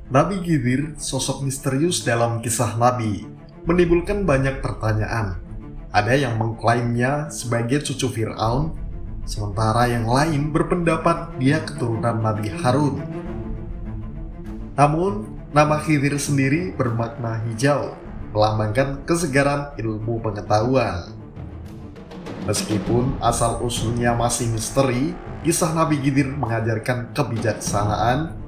Nabi Khidir, sosok misterius dalam kisah Nabi, menimbulkan banyak pertanyaan. Ada yang mengklaimnya sebagai cucu Fir'aun, sementara yang lain berpendapat dia keturunan Nabi Harun. Namun, nama Khidir sendiri bermakna hijau, melambangkan kesegaran ilmu pengetahuan. Meskipun asal-usulnya masih misteri, kisah Nabi Khidir mengajarkan kebijaksanaan,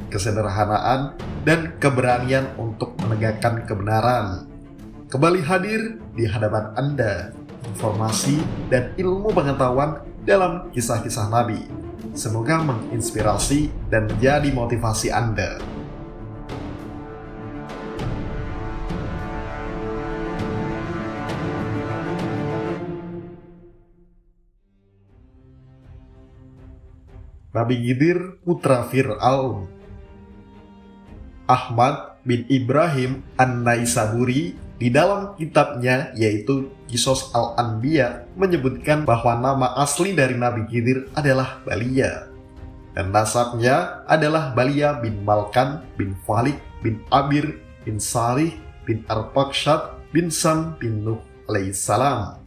kesederhanaan, dan keberanian untuk menegakkan kebenaran. Kembali hadir di hadapan Anda, informasi dan ilmu pengetahuan dalam kisah-kisah Nabi. Semoga menginspirasi dan menjadi motivasi Anda. Nabi Khidir, putra Fir'aun. Ahmad bin Ibrahim An-Naisaburi di dalam kitabnya yaitu Qisas Al-Anbiya menyebutkan bahwa nama asli dari Nabi Khidir adalah Balia, dan nasabnya adalah Balia bin Malkan bin Falik bin Abir bin Salih bin Arpakshad bin Sam bin Nuh alaihissalam.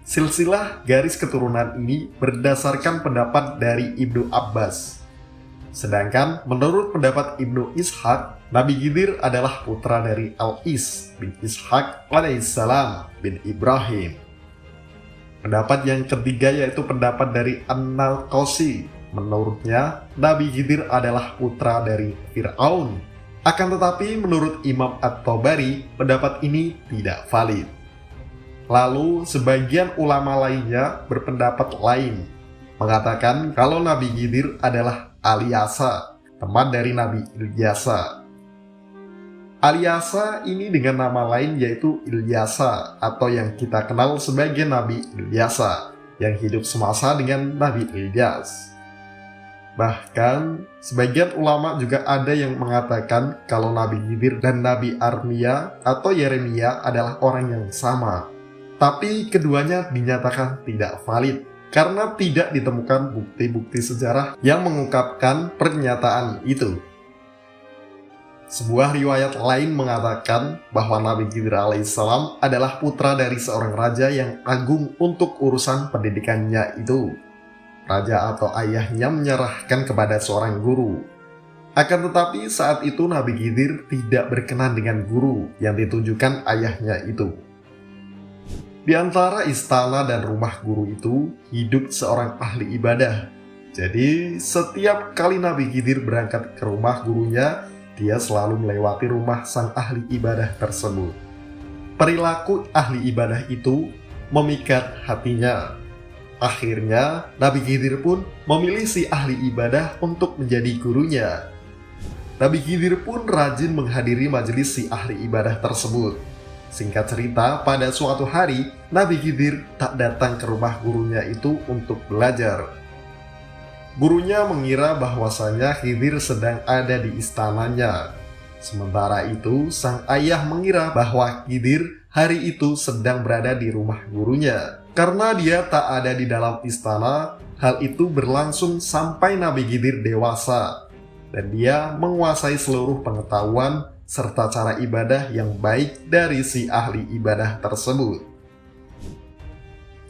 Silsilah garis keturunan ini berdasarkan pendapat dari Ibnu Abbas. Sedangkan menurut pendapat Ibnu Ishaq, Nabi Khidir adalah putra dari Al-Is bin Ishaq alaihissalam bin Ibrahim. Pendapat yang ketiga yaitu pendapat dari An-Naqashi. Menurutnya, Nabi Khidir adalah putra dari Fir'aun. Akan tetapi menurut Imam At-Tabari, pendapat ini tidak valid. Lalu, sebagian ulama lainnya berpendapat lain, mengatakan kalau Nabi Khidir adalah Aliasa, teman dari Nabi Ilyasa. Aliasa ini dengan nama lain yaitu Ilyasa, atau yang kita kenal sebagai Nabi Ilyasa, yang hidup semasa dengan Nabi Ilyas. Bahkan, sebagian ulama juga ada yang mengatakan kalau Nabi Khidir dan Nabi Armia atau Yeremia adalah orang yang sama. Tapi keduanya dinyatakan tidak valid karena tidak ditemukan bukti-bukti sejarah yang mengungkapkan pernyataan itu. Sebuah riwayat lain mengatakan bahwa Nabi Khidir alaihissalam adalah putra dari seorang raja yang agung untuk urusan pendidikannya itu. Raja atau ayahnya menyerahkan kepada seorang guru. Akan tetapi saat itu Nabi Khidir tidak berkenan dengan guru yang ditunjukkan ayahnya itu. Di antara istana dan rumah guru itu hidup seorang ahli ibadah. Jadi setiap kali Nabi Khidir berangkat ke rumah gurunya, dia selalu melewati rumah sang ahli ibadah tersebut. Perilaku ahli ibadah itu memikat hatinya. Akhirnya Nabi Khidir pun memilih si ahli ibadah untuk menjadi gurunya. Nabi Khidir pun rajin menghadiri majelis si ahli ibadah tersebut. Singkat cerita, pada suatu hari, Nabi Khidir tak datang ke rumah gurunya itu untuk belajar. Gurunya mengira bahwasanya Khidir sedang ada di istananya. Sementara itu, sang ayah mengira bahwa Khidir hari itu sedang berada di rumah gurunya. Karena dia tak ada di dalam istana, hal itu berlangsung sampai Nabi Khidir dewasa. Dan dia menguasai seluruh pengetahuan serta cara ibadah yang baik dari si ahli ibadah tersebut.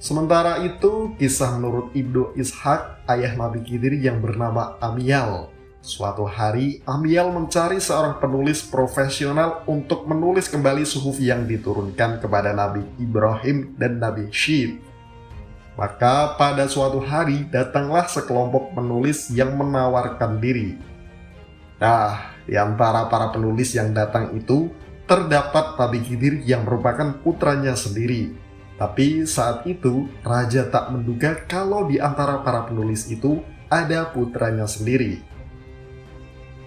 Sementara itu, kisah menurut Ibnu Ishaq, ayah Nabi Khidir yang bernama Amyal. Suatu hari, Amyal mencari seorang penulis profesional untuk menulis kembali suhuf yang diturunkan kepada Nabi Ibrahim dan Nabi Syed. Maka pada suatu hari, datanglah sekelompok penulis yang menawarkan diri. Nah, di antara para penulis yang datang itu, terdapat Nabi Khidir yang merupakan putranya sendiri. Tapi saat itu, raja tak menduga kalau di antara para penulis itu ada putranya sendiri.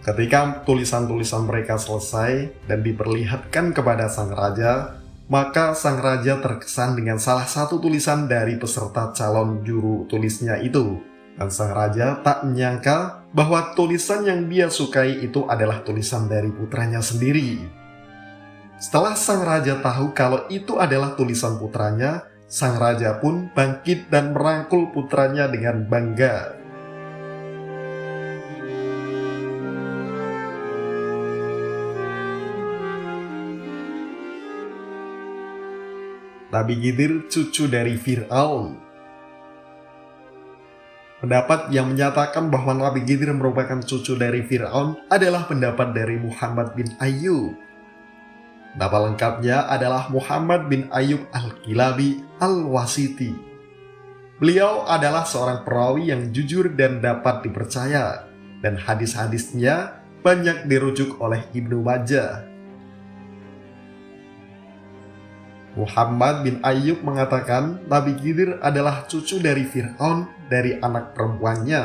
Ketika tulisan-tulisan mereka selesai dan diperlihatkan kepada sang raja, maka sang raja terkesan dengan salah satu tulisan dari peserta calon juru tulisnya itu. Dan sang raja tak menyangka bahwa tulisan yang dia sukai itu adalah tulisan dari putranya sendiri. Setelah sang raja tahu kalau itu adalah tulisan putranya, sang raja pun bangkit dan merangkul putranya dengan bangga. Nabi Khidir cucu dari Fir'aun. Pendapat yang menyatakan bahwa Nabi Khidir merupakan cucu dari Fir'aun adalah pendapat dari Muhammad bin Ayyub. Nama lengkapnya adalah Muhammad bin Ayyub al-Kilabi al-Wasiti. Beliau adalah seorang perawi yang jujur dan dapat dipercaya, dan hadis-hadisnya banyak dirujuk oleh Ibnu Majah. Muhammad bin Ayyub mengatakan Nabi Khidir adalah cucu dari Fir'aun dari anak perempuannya.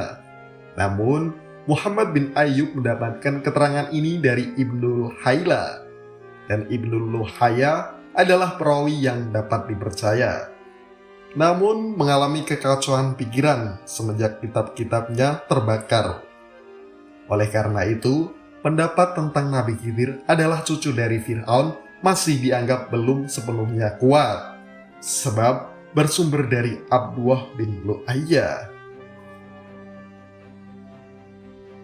Namun, Muhammad bin Ayyub mendapatkan keterangan ini dari Ibnul Hayla. Dan Ibnul Luhaya adalah perawi yang dapat dipercaya. Namun, mengalami kekacauan pikiran semenjak kitab-kitabnya terbakar. Oleh karena itu, pendapat tentang Nabi Khidir adalah cucu dari Fir'aun masih dianggap belum sepenuhnya kuat, sebab bersumber dari Abdullah bin Lu'ayyah.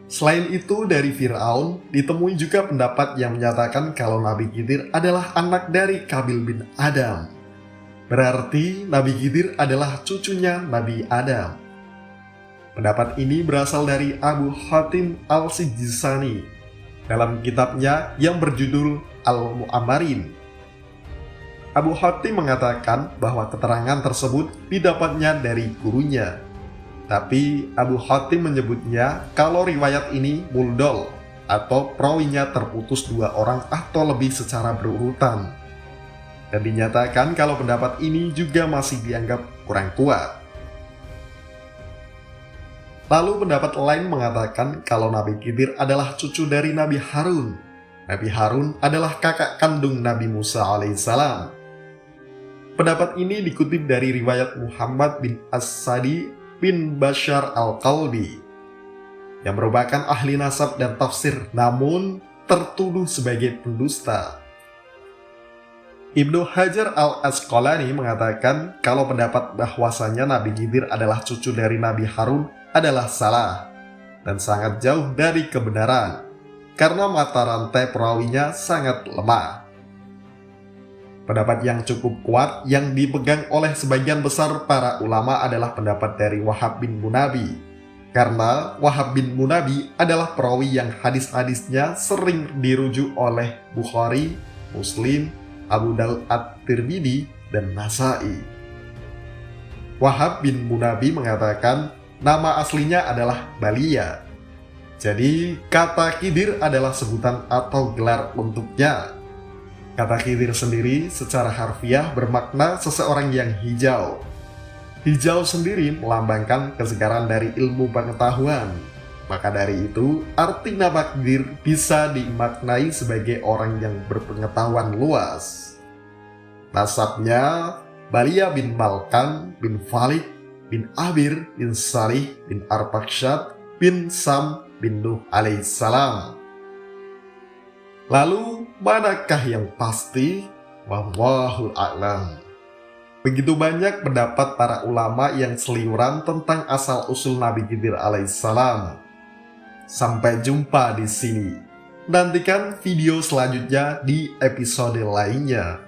Selain itu, dari Fir'aun ditemui juga pendapat yang menyatakan kalau Nabi Khidir adalah anak dari Qabil bin Adam. Berarti Nabi Khidir adalah cucunya Nabi Adam. Pendapat ini berasal dari Abu Hatim al-Sijistani dalam kitabnya yang berjudul Al-Mu'ammarin. Abu Hatim mengatakan bahwa keterangan tersebut didapatnya dari gurunya. Tapi Abu Hatim menyebutnya kalau riwayat ini muldol atau perawinya terputus 2 orang atau lebih secara berurutan. Dan dinyatakan kalau pendapat ini juga masih dianggap kurang kuat. Lalu pendapat lain mengatakan kalau Nabi Khidir adalah cucu dari Nabi Harun. Nabi Harun adalah kakak kandung Nabi Musa alaihissalam. Pendapat ini dikutip dari riwayat Muhammad bin As-Sadi bin Bashar al-Qalbi, yang merupakan ahli nasab dan tafsir, namun tertuduh sebagai pendusta. Ibnu Hajar al-Asqalani mengatakan kalau pendapat bahwasanya Nabi Khidir adalah cucu dari Nabi Harun adalah salah dan sangat jauh dari kebenaran, karena mata rantai perawinya sangat lemah. Pendapat yang cukup kuat yang dipegang oleh sebagian besar para ulama adalah pendapat dari Wahab bin Munabi, karena Wahab bin Munabi adalah perawi yang hadis-hadisnya sering dirujuk oleh Bukhari, Muslim, Abu Daud At-Tirmidzi, dan Nasai. Wahab bin Munabi mengatakan nama aslinya adalah Balia. Jadi, kata Khidir adalah sebutan atau gelar untuknya. Kata Khidir sendiri secara harfiah bermakna seseorang yang hijau. Hijau sendiri melambangkan kesegaran dari ilmu pengetahuan. Maka dari itu, arti nama Khidir bisa dimaknai sebagai orang yang berpengetahuan luas. Nasabnya, Balia bin Malkan bin Falid bin Abir bin Salih bin Arpaksyad bin Sam bin Nuh alaihissalam. Lalu, manakah yang pasti? Wallahul a'lam. Begitu banyak pendapat para ulama yang seliuran tentang asal-usul Nabi Khidir alaihissalam. Sampai jumpa di sini. Nantikan video selanjutnya di episode lainnya.